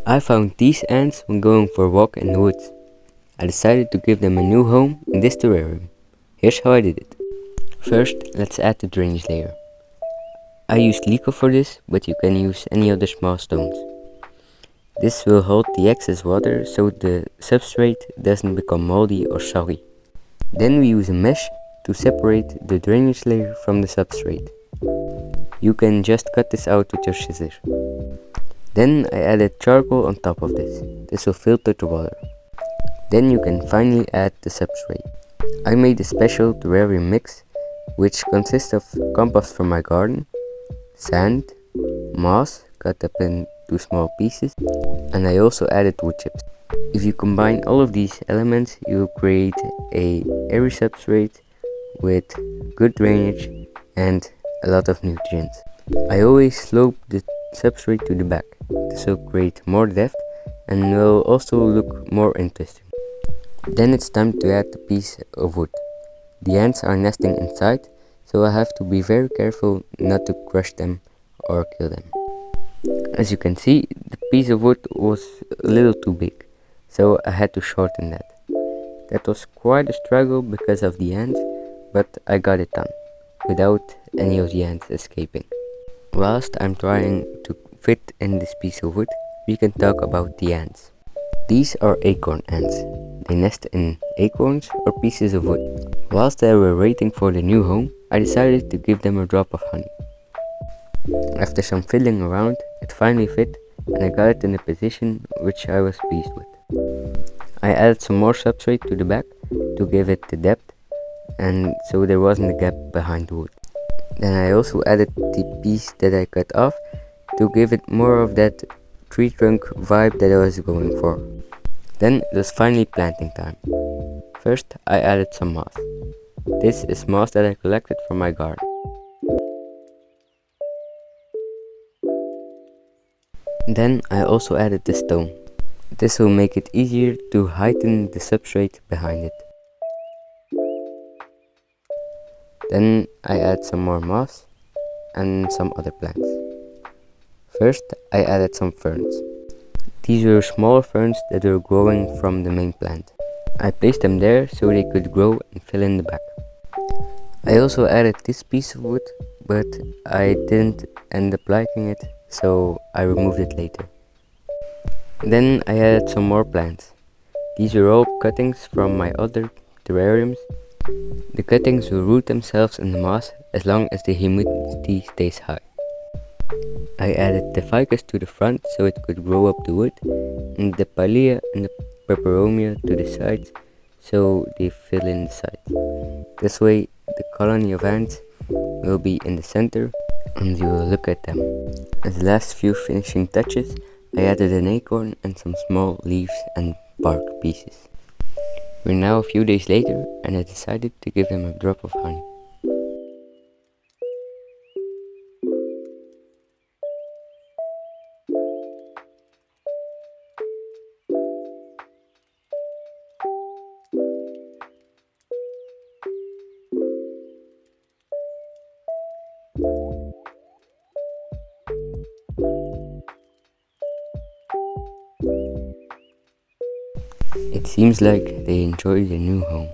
I found these ants when going for a walk in the woods. I decided to give them a new home in this terrarium. Here's how I did it. First, let's add the drainage layer. I used Lico for this, but you can use any other small stones. This will hold the excess water so the substrate doesn't become moldy or soggy. Then we use a mesh to separate the drainage layer from the substrate. You can just cut this out with your scissors. Then I added charcoal on top of this. This will filter the water. Then you can finally add the substrate. I made a special terrarium mix, which consists of compost from my garden, sand, moss cut up into small pieces, and I also added wood chips. If you combine all of these elements, you will create a airy substrate with good drainage and a lot of nutrients. I always slope the substrate to the back. This will create more depth and will also look more interesting. Then it's time to add the piece of wood. The ants are nesting inside, so I have to be very careful not to crush them or kill them. As you can see, the piece of wood was a little too big, so I had to shorten that. That was quite a struggle because of the ants, but I got it done, without any of the ants escaping. Whilst I'm trying to fit in this piece of wood, we can talk about the ants. These are acorn ants. They nest in acorns or pieces of wood. Whilst they were waiting for the new home, I decided to give them a drop of honey. After some fiddling around, it finally fit and I got it in a position which I was pleased with. I added some more substrate to the back to give it the depth and so there wasn't a gap behind the wood. Then I also added the piece that I cut off to give it more of that tree trunk vibe that I was going for. Then it was finally planting time. First I added some moss. This is moss that I collected from my garden. Then I also added the stone. This will make it easier to heighten the substrate behind it. Then I add some more moss and some other plants. First I added some ferns. These were smaller ferns that were growing from the main plant. I placed them there so they could grow and fill in the back. I also added this piece of wood, but I didn't end up liking it, so I removed it later. Then I added some more plants. These were all cuttings from my other terrariums. The cuttings will root themselves in the moss as long as the humidity stays high. I added the ficus to the front so it could grow up the wood, and the pilea and the peperomia to the sides so they fill in the sides. This way the colony of ants will be in the center and you will look at them. As the last few finishing touches, I added an acorn and some small leaves and bark pieces. We're now a few days later and I decided to give them a drop of honey. It seems like they enjoy their new home.